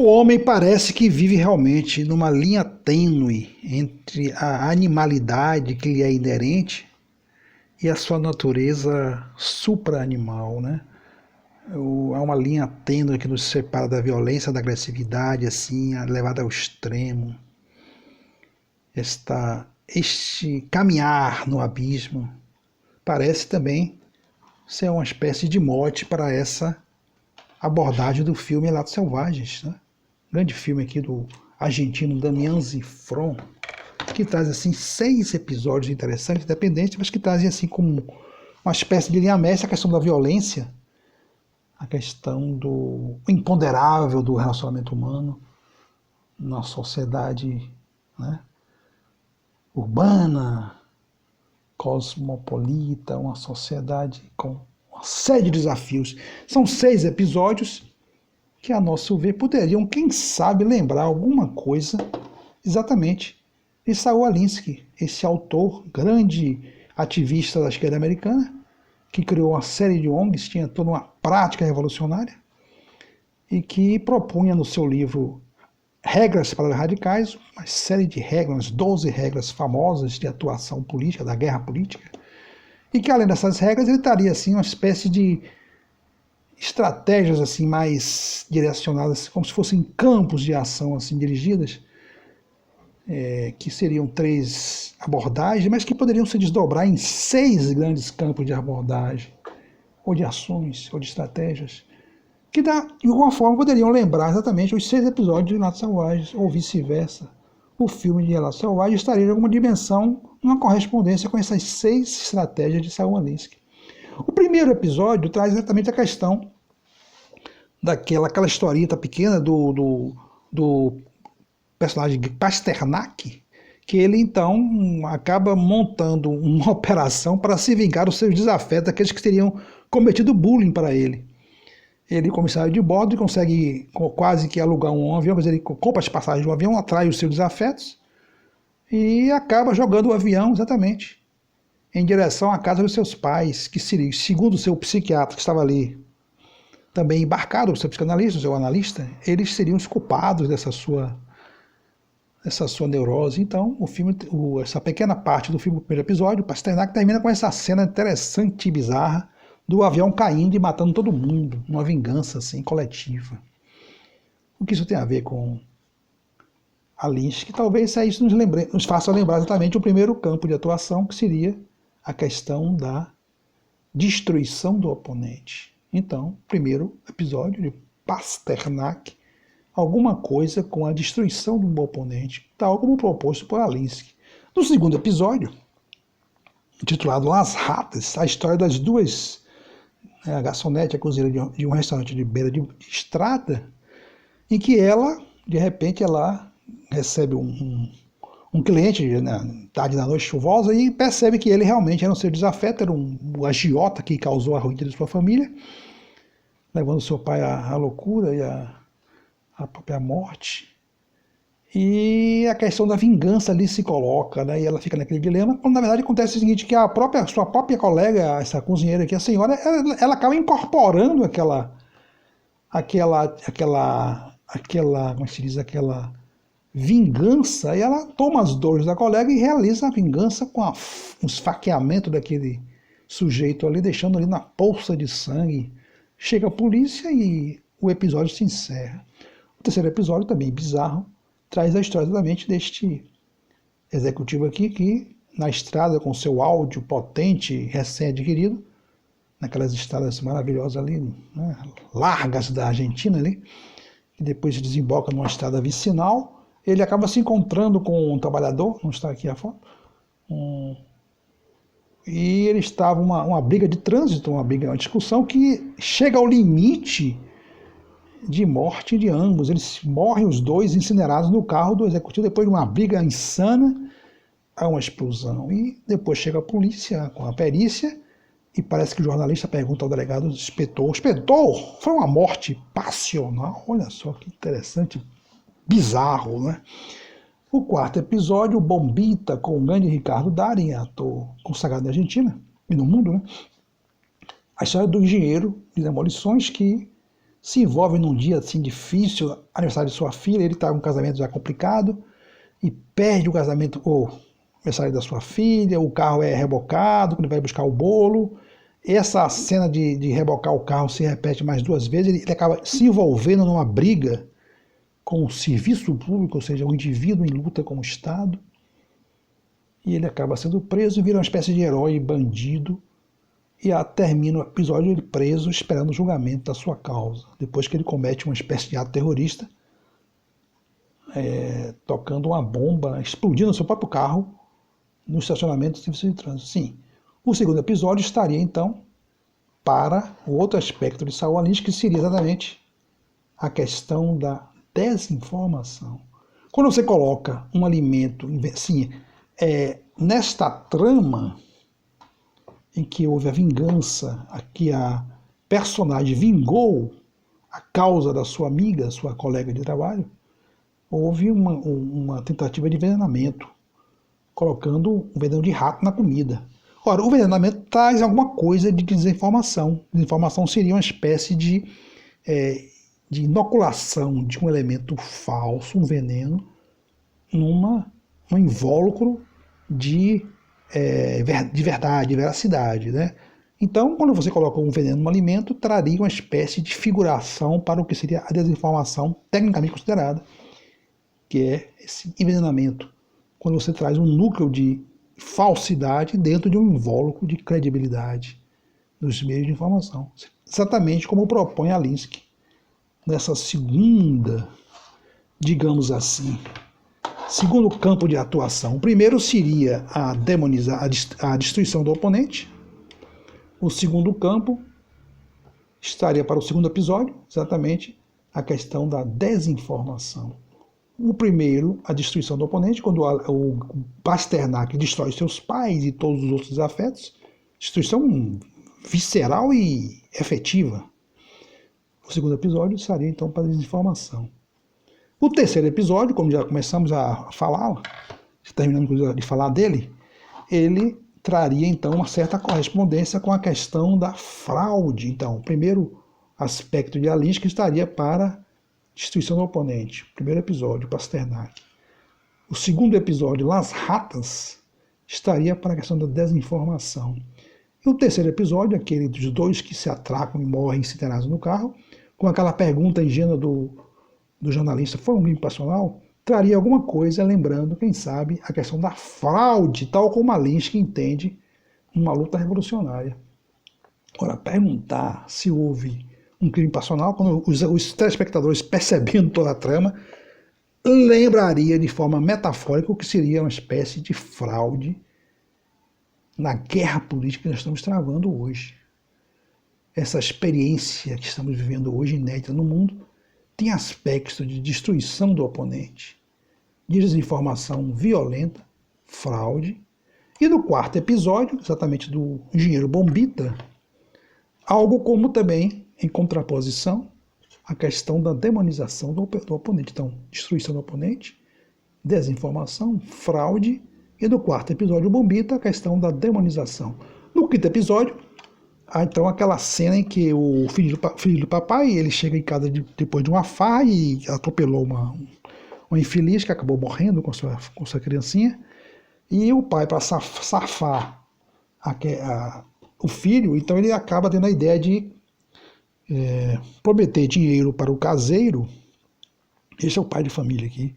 O homem parece que vive realmente numa linha tênue entre a animalidade que lhe é inerente e a sua natureza supra-animal, né? Há uma linha tênue que nos separa da violência, da agressividade, assim, levada ao extremo. Este caminhar no abismo parece também ser uma espécie de mote para essa abordagem do filme Relatos Selvagens, né? Grande filme aqui do argentino Damián Zifrón, que traz assim 6 episódios interessantes, independentes, mas que trazem assim como uma espécie de linha mestra a questão da violência, a questão do imponderável do relacionamento humano na sociedade, né, urbana, cosmopolita, uma sociedade com uma série de desafios. São 6 episódios que, a nosso ver, poderiam, quem sabe, lembrar alguma coisa exatamente de Saul Alinsky, esse autor, grande ativista da esquerda americana, que criou uma série de ONGs, tinha toda uma prática revolucionária, e que propunha no seu livro Regras para os Radicais, uma série de regras, 12 regras famosas de atuação política, da guerra política, e que além dessas regras ele daria assim, uma espécie de estratégias assim mais direcionadas, como se fossem campos de ação assim dirigidas, que seriam 3 abordagens, mas que poderiam se desdobrar em 6 grandes campos de abordagem, ou de ações, ou de estratégias, que de alguma forma poderiam lembrar exatamente os 6 episódios de Relatos Selvagens, ou vice-versa. O filme de Relatos Selvagens estaria em alguma dimensão, uma correspondência com essas 6 estratégias de Saul Alinsky. O primeiro episódio traz exatamente a questão aquela historieta pequena do personagem Pasternak, que ele então acaba montando uma operação para se vingar dos seus desafetos, daqueles que teriam cometido bullying para ele. Ele, comissário de bordo, consegue quase que alugar um avião, mas ele compra as passagens do avião, atrai os seus desafetos e acaba jogando o avião exatamente em direção à casa dos seus pais, que seria, segundo o seu psiquiatra que estava ali, também embarcado, o seu psicanalista, o seu analista, eles seriam os culpados dessa sua neurose. Então, o filme, essa pequena parte do filme, o primeiro episódio, o Pasternak termina com essa cena interessante e bizarra do avião caindo e matando todo mundo, uma vingança assim coletiva. O que isso tem a ver com a Lynch? Que talvez isso nos faça lembrar exatamente o primeiro campo de atuação, que seria a questão da destruição do oponente. Então, primeiro episódio de Pasternak, alguma coisa com a destruição do oponente, tal como proposto por Alinsky. No segundo episódio, intitulado Las Ratas, a história das duas, a garçonete e a cozinheira de um restaurante de beira de estrada, em que ela, de repente, ela recebe um cliente na tarde da noite chuvosa e percebe que ele realmente era um ser desafeto, era um agiota que causou a ruína de sua família, levando seu pai à loucura e à própria morte. E a questão da vingança ali se coloca, né? E ela fica naquele dilema, quando na verdade acontece o seguinte, que sua própria colega, essa cozinheira aqui, a senhora, ela acaba incorporando como se diz, aquela vingança, e ela toma as dores da colega e realiza a vingança com um esfaqueamento daquele sujeito ali, deixando ali na poça de sangue. Chega a polícia e o episódio se encerra. O terceiro episódio, também bizarro, traz a história exatamente deste executivo aqui, que na estrada, com seu áudio potente, recém-adquirido, naquelas estradas maravilhosas ali, né, largas da Argentina ali, que depois se desemboca numa estrada vicinal, ele acaba se encontrando com um trabalhador, não está aqui a foto, e ele estava uma briga de trânsito, uma discussão que chega ao limite de morte de ambos. Eles morrem os dois incinerados no carro do executivo depois de uma briga insana, há uma explosão. E depois chega a polícia com a perícia e parece que o jornalista pergunta ao delegado, inspetor, foi uma morte passional? Olha só que interessante, bizarro, né? O quarto episódio, o Bombita, com o grande Ricardo Darín, ator consagrado na Argentina e no mundo, né? A história do engenheiro de demolições que se envolve num dia assim difícil, aniversário de sua filha, ele está em um casamento já complicado, e perde o casamento, ou aniversário da sua filha, o carro é rebocado, quando ele vai buscar o bolo. Essa cena de rebocar o carro se repete mais 2 vezes, ele acaba se envolvendo numa briga com o serviço público, ou seja, o indivíduo em luta com o Estado, e ele acaba sendo preso e vira uma espécie de herói bandido, e termina o episódio ele preso esperando o julgamento da sua causa, depois que ele comete uma espécie de ato terrorista, tocando uma bomba, explodindo seu próprio carro no estacionamento do serviço de trânsito. Sim, o segundo episódio estaria então para o outro aspecto de Saul Alinsky, que seria exatamente a questão da desinformação. Quando você coloca um alimento, assim, nesta trama em que houve a vingança, que a personagem vingou a causa da sua amiga, sua colega de trabalho, houve uma tentativa de envenenamento, colocando um veneno de rato na comida. Ora, o envenenamento traz alguma coisa de desinformação. Desinformação seria uma espécie de inoculação de um elemento falso, um veneno, num invólucro de verdade, de veracidade, né? Então, quando você coloca um veneno no alimento, traria uma espécie de figuração para o que seria a desinformação tecnicamente considerada, que é esse envenenamento, quando você traz um núcleo de falsidade dentro de um invólucro de credibilidade nos meios de informação. Exatamente como propõe Alinsky nessa segunda, digamos assim, segundo campo de atuação. O primeiro seria a destruição do oponente. O segundo campo estaria para o segundo episódio, exatamente a questão da desinformação. O primeiro, a destruição do oponente, quando o Pasternak destrói seus pais e todos os outros afetos, destruição visceral e efetiva. O segundo episódio estaria então para a desinformação. O terceiro episódio, como já começamos a falar, terminamos de falar dele, ele traria então uma certa correspondência com a questão da fraude. Então, o primeiro aspecto de Alinsky estaria para destruição do oponente. O primeiro episódio, Pasternak. O segundo episódio, Las Ratas, estaria para a questão da desinformação. E o terceiro episódio, aquele dos dois que se atracam e morrem incinerados no carro, com aquela pergunta ingênua do jornalista, foi um crime passional? Traria alguma coisa, lembrando, quem sabe, a questão da fraude, tal como Alinsky entende uma luta revolucionária. Ora, perguntar se houve um crime passional, quando os telespectadores, percebendo toda a trama, lembraria de forma metafórica o que seria uma espécie de fraude na guerra política que nós estamos travando hoje. Essa experiência que estamos vivendo hoje, inédita no mundo, tem aspectos de destruição do oponente, de desinformação violenta, fraude. E no quarto episódio, exatamente do engenheiro Bombita, algo como também, em contraposição, a questão da demonização do oponente. Então, destruição do oponente, desinformação, fraude, e no quarto episódio, o Bombita, a questão da demonização. No quinto episódio, há então aquela cena em que o filho do papai, ele chega em casa depois de uma farra e atropelou uma infeliz que acabou morrendo com sua criancinha, e o pai, para safar o filho, então ele acaba tendo a ideia de prometer dinheiro para o caseiro, esse é o pai de família aqui,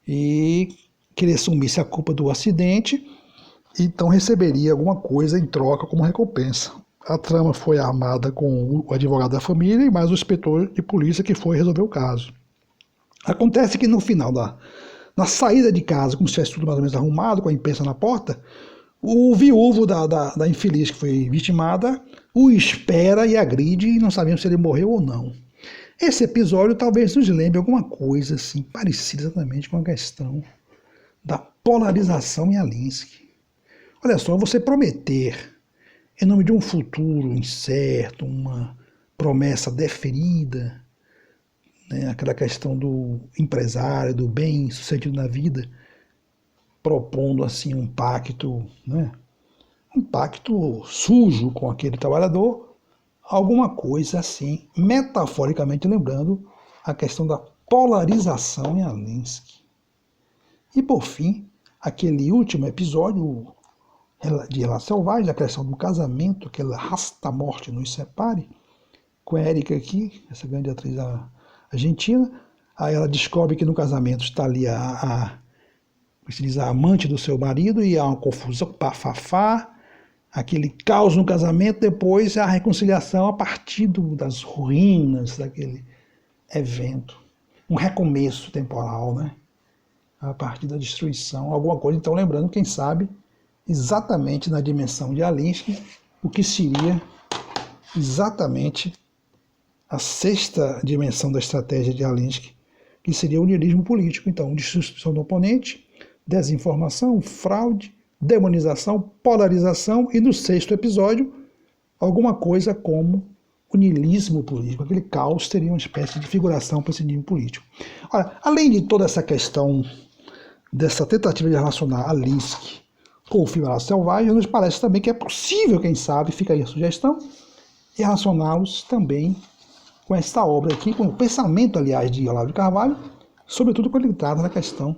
e que ele assumisse a culpa do acidente, então receberia alguma coisa em troca como recompensa. A trama foi armada com o advogado da família e mais o inspetor de polícia que foi resolver o caso. Acontece que no final, na saída de casa, como se tivesse tudo mais ou menos arrumado, com a imprensa na porta, o viúvo da infeliz que foi vitimada o espera e agride, e não sabemos se ele morreu ou não. Esse episódio talvez nos lembre alguma coisa assim, parecida exatamente com a questão da polarização em Alinsky. Olha só, você prometer, em nome de um futuro incerto, uma promessa deferida, né, aquela questão do empresário, do bem-sucedido na vida, propondo assim um pacto, né, um pacto sujo com aquele trabalhador, alguma coisa assim, metaforicamente lembrando a questão da polarização em Alinsky. E por fim, aquele último episódio de Relação Selvagem, a questão do casamento, que ela arrasta a morte nos separe, com a Érica aqui, essa grande atriz argentina. Aí ela descobre que no casamento está ali a amante do seu marido e há uma confusão, bafafá, aquele caos no casamento, depois a reconciliação a partir das ruínas daquele evento. Um recomeço temporal, né? A partir da destruição, alguma coisa. Então, lembrando, quem sabe, exatamente na dimensão de Alinsky, o que seria exatamente a sexta dimensão da estratégia de Alinsky, que seria o niilismo político. Então, destruição do oponente, desinformação, fraude, demonização, polarização e no sexto episódio, alguma coisa como o niilismo político. Aquele caos teria uma espécie de figuração para esse nível político. Ora, além de toda essa questão dessa tentativa de relacionar Alinsky com o filme Relação Selvagem, nos parece também que é possível, quem sabe, fica aí a sugestão, relacioná-los também com esta obra aqui, com o pensamento, aliás, de Olavo de Carvalho, sobretudo quando ele trata da questão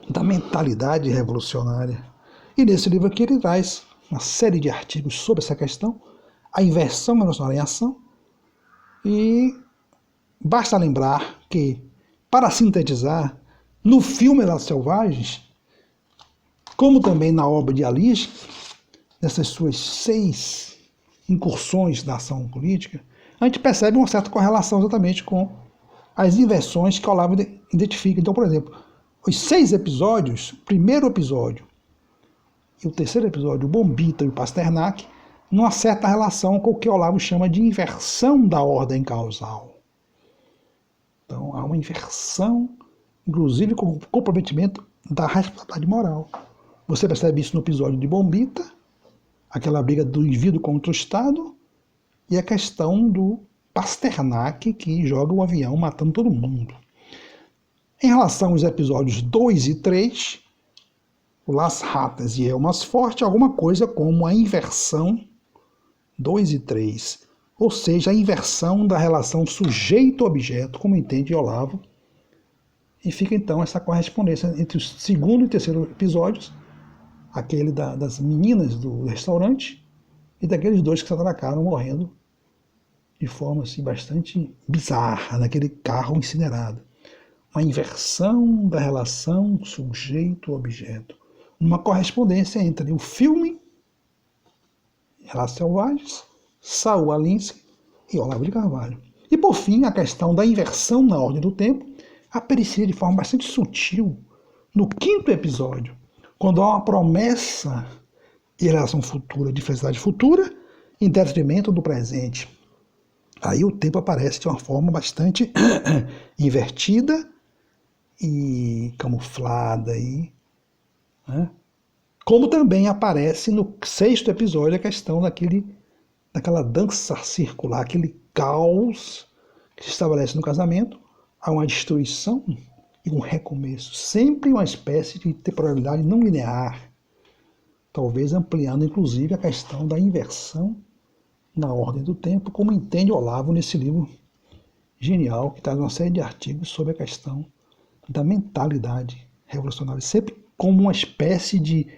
da mentalidade revolucionária. E nesse livro aqui ele traz uma série de artigos sobre essa questão, a inversão emocional em ação, e basta lembrar que, para sintetizar, no filme Relações Selvagens, como também na obra de Alinsky, nessas suas 6 incursões da ação política, a gente percebe uma certa correlação exatamente com as inversões que Olavo identifica. Então, por exemplo, os 6 episódios, o primeiro episódio e o terceiro episódio, o Bombita e o Pasternak, numa certa relação com o que Olavo chama de inversão da ordem causal. Então, há uma inversão, inclusive com o comprometimento da responsabilidade moral. Você percebe isso no episódio de Bombita, aquela briga do indivíduo contra o Estado, e a questão do Pasternak, que joga o avião matando todo mundo. Em relação aos episódios 2 e 3, o Las Ratas e Eu Mais Forte, alguma coisa como a inversão 2 e 3, ou seja, a inversão da relação sujeito-objeto, como entende Olavo, e fica então essa correspondência entre o segundo e terceiro episódios, aquele das meninas do restaurante e daqueles 2 que se atracaram morrendo de forma assim, bastante bizarra, naquele carro incinerado. Uma inversão da relação sujeito-objeto. Uma correspondência entre o filme Relações Selvagens, Saul Alinsky e Olavo de Carvalho. E por fim, a questão da inversão na ordem do tempo aparecia de forma bastante sutil no 5º episódio, quando há uma promessa de relação futura, de felicidade futura, em detrimento do presente. Aí o tempo aparece de uma forma bastante invertida e camuflada. Né? Como também aparece no 6º episódio a questão daquela dança circular, aquele caos que se estabelece no casamento, há uma destruição e um recomeço. Sempre uma espécie de temporalidade não linear, talvez ampliando inclusive a questão da inversão na ordem do tempo, como entende Olavo nesse livro genial, que traz uma série de artigos sobre a questão da mentalidade revolucionária, sempre como uma espécie de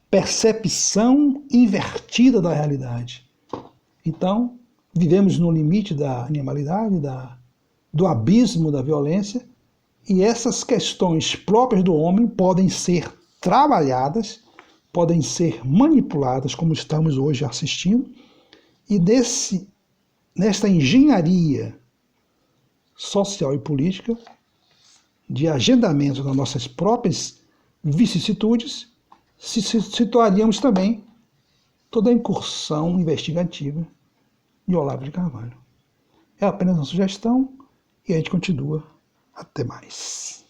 percepção invertida da realidade. Então, vivemos no limite da animalidade, do abismo da violência, e essas questões próprias do homem podem ser trabalhadas, podem ser manipuladas, como estamos hoje assistindo, e nesta engenharia social e política, de agendamento das nossas próprias vicissitudes, situaríamos também toda a incursão investigativa de Olavo de Carvalho. É apenas uma sugestão e a gente continua. Até mais.